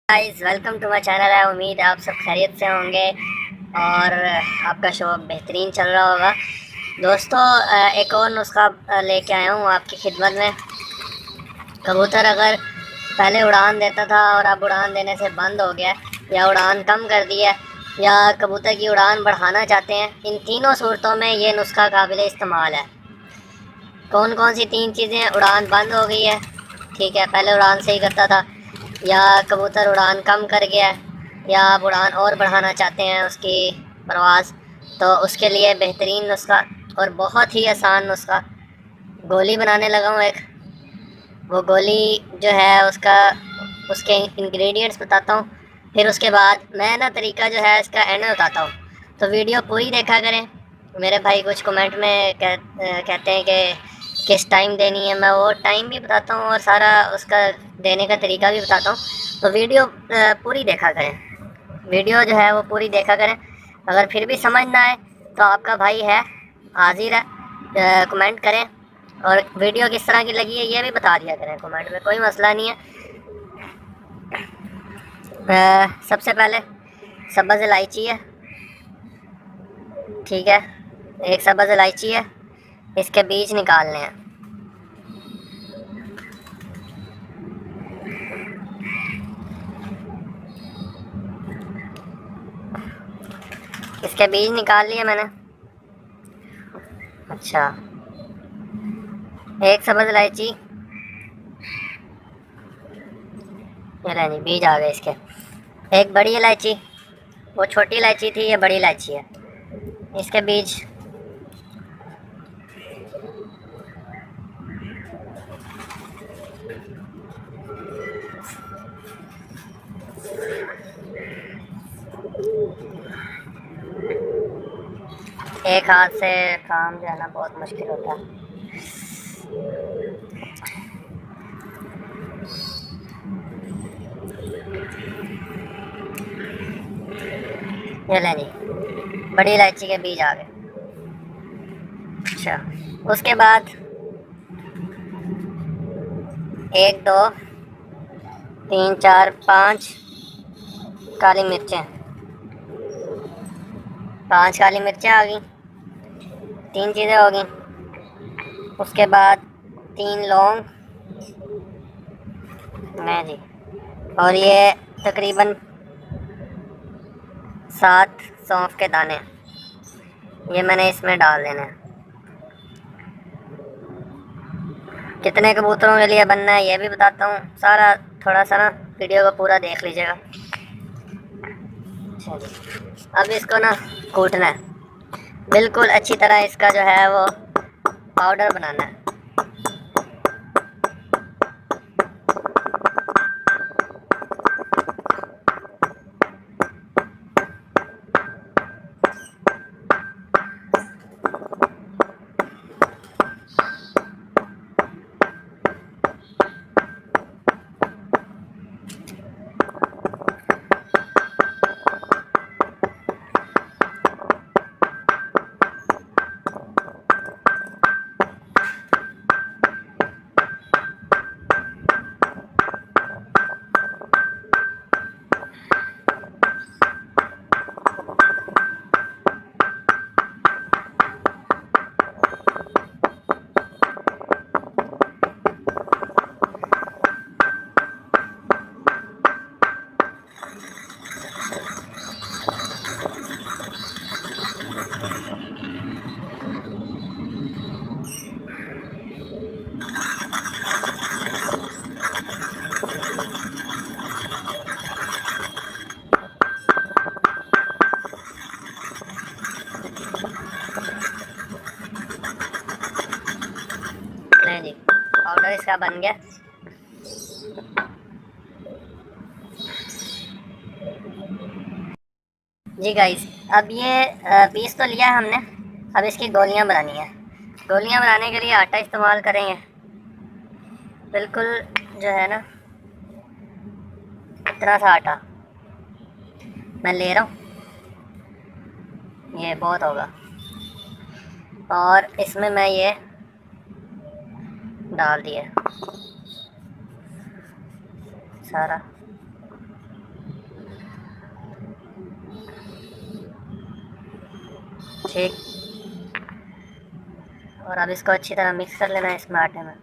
Guys, welcome to my channel है। उम्मीद है आप सब खैरियत से होंगे और आपका शो बेहतरीन चल रहा होगा। दोस्तों, एक और नुस्खा लेके आया हूँ आपकी खिदमत में। कबूतर अगर पहले उड़ान देता था और अब उड़ान देने से बंद हो गया या उड़ान कम कर दी है या कबूतर की उड़ान बढ़ाना चाहते हैं, इन तीनों सूरतों में ये नुस्खा काबिल इस्तेमाल है। कौन कौन सी तीन चीज़ें? उड़ान बंद हो गई है, ठीक है, पहले उड़ान सही करता था, या कबूतर उड़ान कम कर गया, या आप उड़ान और बढ़ाना चाहते हैं उसकी परवाज़, तो उसके लिए बेहतरीन नुस्खा और बहुत ही आसान नुस्खा गोली बनाने लगा हूँ एक। वो गोली जो है उसके इंग्रेडिएंट्स बताता हूँ, फिर उसके बाद मैं ना तरीका जो है इसका एंड में बताता हूँ। तो वीडियो पूरी देखा करें। मेरे भाई कुछ कमेंट में कहते हैं कि किस टाइम देनी है, मैं वो टाइम भी बताता हूँ और सारा उसका देने का तरीका भी बताता हूँ। तो वीडियो पूरी देखा करें, वीडियो जो है वो पूरी देखा करें। अगर फिर भी समझ ना आए तो आपका भाई है, हाजिर है, कमेंट करें और वीडियो किस तरह की लगी है ये भी बता दिया करें कमेंट में, कोई मसला नहीं है। सबसे पहले सब्ज़ इलायची है, ठीक है, एक सब्ज़ इलायची है, इसके बीज निकालने हैं। इसके बीज निकाल लिए मैंने। अच्छा, एक सब्ज़ इलायची, ये नहीं, बीज आ गए इसके। एक बड़ी इलायची, वो छोटी इलायची थी, ये बड़ी इलायची है, इसके बीज। एक हाथ से काम जो है ना बहुत मुश्किल होता है। ये ले जी, बड़ी इलायची के बीज आ गए। अच्छा, उसके बाद एक दो तीन चार पाँच काली मिर्चें, पांच काली मिर्चें आ गई, तीन चीज़ें हो गई। उसके बाद तीन लौंग, नहीं जी, और ये तकरीबन 7 सौंफ के दाने, ये मैंने इसमें डाल देने हैं। कितने कबूतरों के लिए बनना है ये भी बताता हूँ सारा, थोड़ा सा ना वीडियो को पूरा देख लीजिएगा। अच्छा जी, अब इसको ना कूटना है, बिल्कुल अच्छी तरह इसका जो है वो पाउडर बनाना है। नहीं जी, पाउडर इसका बन गया। जी गाइस, अब ये पीस तो लिया है हमने, अब इसकी गोलियां बनानी है। गोलियां बनाने के लिए आटा इस्तेमाल करेंगे, बिल्कुल जो है ना इतना सा आटा मैं ले रहा हूँ, ये बहुत होगा। और इसमें मैं ये डाल दिया सारा। ठीक। और अब इसको अच्छी तरह मिक्स कर लेना है इसमें आटे में।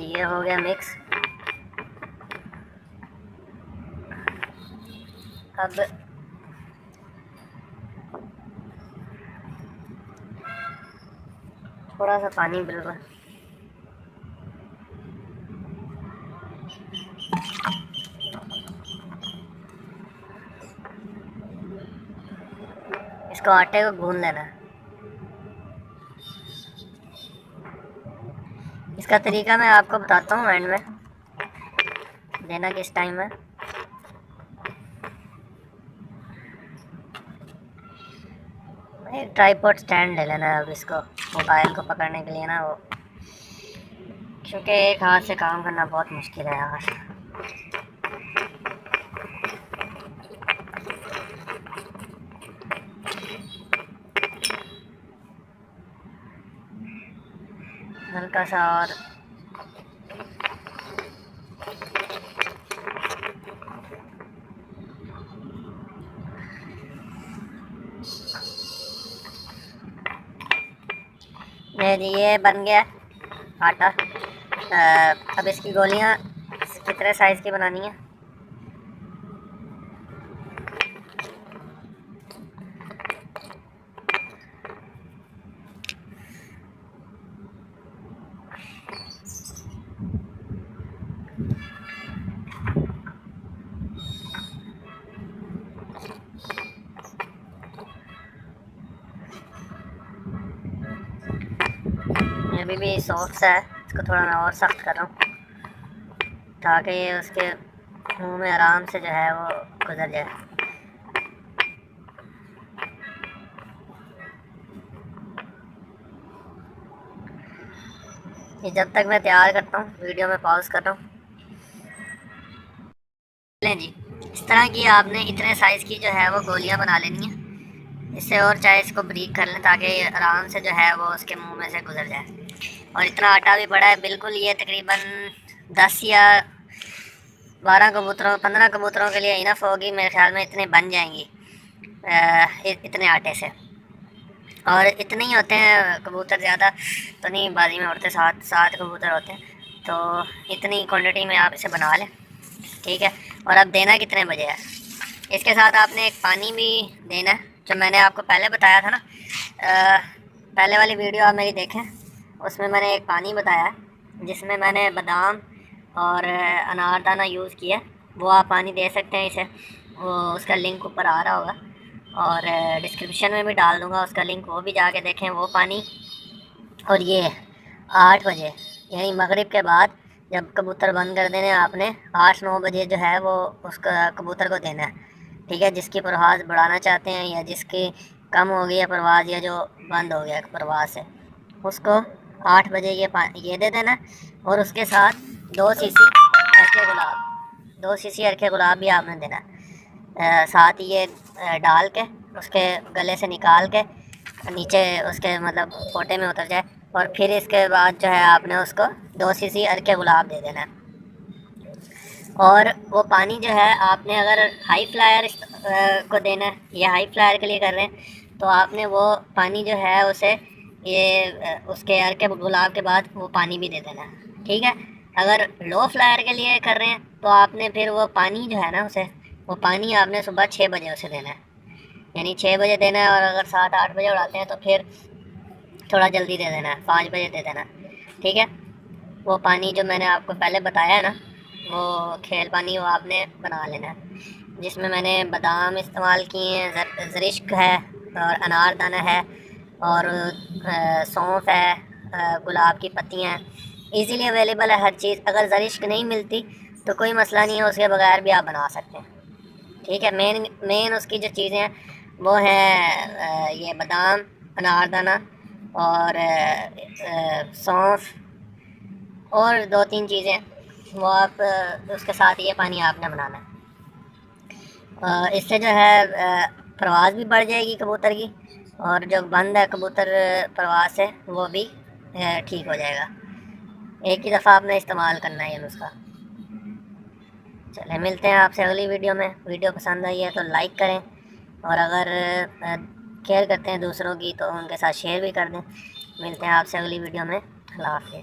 ये हो गया मिक्स। अब थोड़ा सा पानी बिल्कुल। इसको आटे को गूंद लेना है। इसका तरीका मैं आपको बताता हूँ एंड में, देना किस टाइम है। एक ट्राइपॉड स्टैंड ले लेना है अब इसको मोबाइल को पकड़ने के लिए ना, वो क्योंकि एक हाथ से काम करना बहुत मुश्किल है यार। हल्का सा और ये बन गया आटा। अब इसकी गोलियां कितने साइज़ की बनानी है। अभी भी सॉफ्ट है, इसको थोड़ा मैं और सख्त कर रहा हूँ ताकि ये उसके मुंह में आराम से जो है वो गुजर जाए। ये जब तक मैं तैयार करता हूँ वीडियो में पॉज कर रहा हूँ। लें जी, इस तरह की आपने इतने साइज़ की जो है वो गोलियाँ बना लेनी है। इससे और चाहे इसको ब्रीक कर लें ताकि आराम से जो है वो उसके मुंह में से गुजर जाए। और इतना आटा भी पड़ा है बिल्कुल, ये तकरीबन 10 या 12 कबूतरों 15 कबूतरों के लिए इनफ होगी मेरे ख्याल में, इतने बन जाएंगी इतने आटे से। और इतने ही होते हैं कबूतर, ज़्यादा तो नहीं बाजी में उड़ते, 7 कबूतर होते हैं, तो इतनी क्वांटिटी में आप इसे बना लें। ठीक है। और अब देना कितने बजे है, इसके साथ आपने एक पानी भी देना है जो मैंने आपको पहले बताया था ना। पहले वाली वीडियो आप मेरी देखें, उसमें मैंने एक पानी बताया है जिसमें मैंने बादाम और अनारदाना यूज़ किया। वो आप पानी दे सकते हैं इसे, वो उसका लिंक ऊपर आ रहा होगा और डिस्क्रिप्शन में भी डाल दूँगा उसका लिंक, वो भी जाके देखें वो पानी। और ये 8 बजे यानी मगरिब के बाद जब कबूतर बंद कर देने आपने, 8-9 बजे जो है वो उसका कबूतर को देना है। ठीक है। जिसकी परवाज़ बढ़ाना चाहते हैं या जिसकी कम हो गई है परवाज़ या जो बंद हो गया परवाज़ से, उसको 8 बजे ये दे देना। और उसके साथ 2 सीसी अर्के गुलाब, 2 सीसी अर्के गुलाब भी आपने देना। साथ ही ये डाल के उसके गले से निकाल के नीचे उसके मतलब पोटे में उतर जाए। और फिर इसके बाद जो है आपने उसको 2 सीसी अर्के गुलाब दे देना। और वो पानी जो है आपने अगर हाई फ्लायर को देना है या हाई फ्लायर के लिए कर रहे हैं तो आपने वो पानी जो है उसे ये उसके अर्के गुलाब के बाद वो पानी भी दे देना। ठीक है। अगर लो फ्लायर के लिए कर रहे हैं तो आपने फिर वो पानी जो है ना उसे, वो पानी आपने सुबह 6 बजे उसे देना है, यानी 6 बजे देना है। और अगर 7-8 बजे उड़ाते हैं तो फिर थोड़ा जल्दी दे देना है, 5 बजे दे देना। ठीक है। वो पानी जो मैंने आपको पहले बताया है ना, वो खेल पानी, वो आपने बना लेना है जिसमें मैंने बादाम इस्तेमाल किए हैं, ज़रिश्क है और अनारदाना है और सौंफ है, गुलाब की पत्तियाँ हैं। ईज़िली अवेलेबल है हर चीज़। अगर ज़रिश्क नहीं मिलती तो कोई मसला नहीं है, उसके बगैर भी आप बना सकते हैं। ठीक है। मेन उसकी जो चीज़ें हैं वो हैं ये बादाम, अनारदाना और सौंफ और 2-3 चीज़ें, वो आप उसके साथ ये पानी आपने बनाना है। इससे जो है परवाज़ भी बढ़ जाएगी कबूतर की, और जो बंद है कबूतर परवाज़ से वो भी ठीक हो जाएगा। एक ही दफ़ा आपने इस्तेमाल करना है ये नुस्खा। चले मिलते हैं आपसे अगली वीडियो में। वीडियो पसंद आई है तो लाइक करें, और अगर केयर करते हैं दूसरों की तो उनके साथ शेयर भी कर दें। मिलते हैं आपसे अगली वीडियो में। अल्लाह हाफ़िज़।